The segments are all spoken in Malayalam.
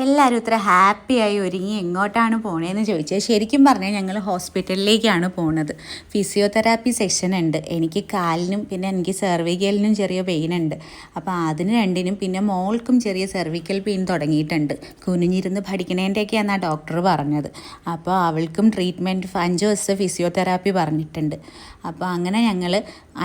എല്ലാവരും ഇത്ര ഹാപ്പിയായി ഒരുങ്ങി എങ്ങോട്ടാണ് പോണതെന്ന് ചോദിച്ചാൽ ശരിക്കും പറഞ്ഞാൽ ഞങ്ങൾ ഹോസ്പിറ്റലിലേക്കാണ് പോണത്. ഫിസിയോതെറാപ്പി സെഷൻ ഉണ്ട്. എനിക്ക് കാലിനും പിന്നെ എനിക്ക് സെർവിക്കലിനും ചെറിയ പെയിൻ ഉണ്ട്. അപ്പോൾ അതിന് രണ്ടിനും പിന്നെ മോൾക്കും ചെറിയ സെർവിക്കൽ പെയിൻ തുടങ്ങിയിട്ടുണ്ട്. കുനിഞ്ഞിരുന്ന് പഠിക്കണേൻ്റെയൊക്കെയാണ് ആ ഡോക്ടർ പറഞ്ഞത്. അപ്പോൾ അവൾക്കും ട്രീറ്റ്മെൻറ്റ് 5 ദിവസത്തെ ഫിസിയോതെറാപ്പി പറഞ്ഞിട്ടുണ്ട്. അപ്പോൾ അങ്ങനെ ഞങ്ങൾ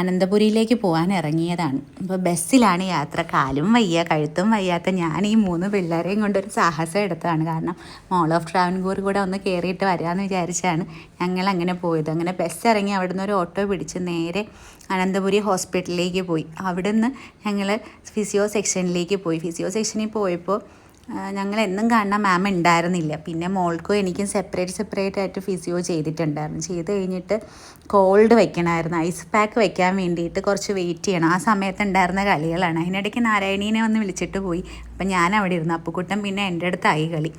അനന്തപുരിയിലേക്ക് പോകാൻ ഇറങ്ങിയതാണ്. അപ്പോൾ ബസ്സിലാണ് യാത്ര. കാലും വയ്യ കഴുത്തും വയ്യാത്ത ഞാൻ ഈ 3 പിള്ളേരെയും കൊണ്ടൊരു സാഹസം എടുത്തതാണ്. കാരണം മോൾ ഓഫ് ട്രാവൻകൂർ കൂടെ ഒന്ന് കയറിയിട്ട് വരാമെന്ന് വിചാരിച്ചാണ് ഞങ്ങൾ അങ്ങനെ പോയത്. അങ്ങനെ ബസ് ഇറങ്ങി അവിടുന്ന് ഒരു ഓട്ടോ പിടിച്ച് നേരെ അനന്തപുരി ഹോസ്പിറ്റലിലേക്ക് പോയി. അവിടുന്ന് ഞങ്ങൾ ഫിസിയോ സെക്ഷനിലേക്ക് പോയി. ഫിസിയോ സെക്ഷനിൽ പോയപ്പോൾ ഞങ്ങൾ എന്നും കാണുന്ന മാം ഉണ്ടായിരുന്നില്ല. പിന്നെ മോൾക്കും എനിക്കും സെപ്പറേറ്റ് ആയിട്ട് ഫിസിയോ ചെയ്തിട്ടുണ്ടായിരുന്നു. ചെയ്ത് കഴിഞ്ഞിട്ട് കോൾഡ് വെക്കണമായിരുന്നു. ഐസ് പാക്ക് വെക്കാൻ വേണ്ടിയിട്ട് കുറച്ച് വെയിറ്റ് ചെയ്യണം. ആ സമയത്ത് ഉണ്ടായിരുന്ന കളികളാണ്. അതിനിടയ്ക്ക് നാരായണീനെ വന്ന് വിളിച്ചിട്ട് പോയി. അപ്പം ഞാൻ അവിടെ ഇരുന്നു. അപ്പുക്കുട്ടൻ പിന്നെ എൻ്റെ അടുത്തായി കളി.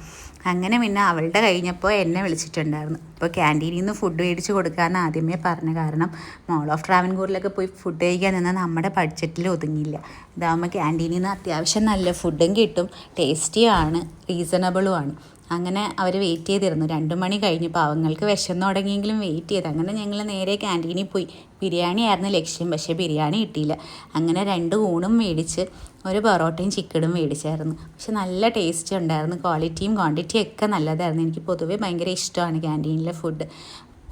അങ്ങനെ പിന്നെ അവളുടെ കഴിഞ്ഞപ്പോൾ എന്നെ വിളിച്ചിട്ടുണ്ടായിരുന്നു. ഇപ്പോൾ ക്യാൻറ്റീനിൽ നിന്ന് ഫുഡ് മേടിച്ച് കൊടുക്കാമെന്ന് ആദ്യമേ പറഞ്ഞു. കാരണം മോൾ ഓഫ് ട്രാവൻകൂറിലൊക്കെ പോയി ഫുഡ് കഴിക്കാൻ നിന്നാൽ നമ്മുടെ ബഡ്ജറ്റിൽ ഒതുങ്ങില്ല. ഇതാകുമ്പോൾ ക്യാൻറ്റീനിൽ നിന്ന് അത്യാവശ്യം നല്ല ഫുഡും കിട്ടും, ടേസ്റ്റിയാണ്, റീസണബിളുമാണ്. അങ്ങനെ അവർ വെയിറ്റ് ചെയ്തിരുന്നു. 2 മണി കഴിഞ്ഞ് പാവങ്ങൾക്ക് വിശന്ന് തുടങ്ങിയെങ്കിലും വെയിറ്റ് ചെയ്ത്. അങ്ങനെ ഞങ്ങൾ നേരെ ക്യാൻറ്റീനിൽ പോയി. ബിരിയാണി ആയിരുന്നു ലക്ഷ്യം, പക്ഷേ ബിരിയാണി കിട്ടിയില്ല. അങ്ങനെ 2 ഊണും മേടിച്ച് ഒരു പൊറോട്ടയും ചിക്കനും മേടിച്ചായിരുന്നു. പക്ഷെ നല്ല ടേസ്റ്റ് ഉണ്ടായിരുന്നു. ക്വാളിറ്റിയും ക്വാണ്ടിറ്റിയും ഒക്കെ നല്ലതായിരുന്നു. എനിക്ക് പൊതുവേ ഭയങ്കര ഇഷ്ടമാണ് ക്യാൻറ്റീനിലെ ഫുഡ്.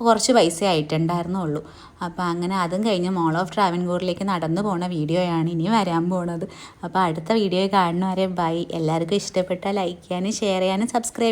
കുറച്ച് പൈസ ആയിട്ടുണ്ടായിരുന്നുള്ളൂ. അപ്പോൾ അങ്ങനെ അതും കഴിഞ്ഞ് മോൾ ഓഫ് ട്രാവൻകൂറിലേക്ക് നടന്നു പോണ വീഡിയോയാണ് ഇനി വരാൻ പോണത്. അപ്പോൾ അടുത്ത വീഡിയോ കാണുന്നവരെ ബൈ. എല്ലാവർക്കും ഇഷ്ടപ്പെട്ടാൽ ലൈക്ക് ചെയ്യാനും ഷെയർ ചെയ്യാനും സബ്സ്ക്രൈബ്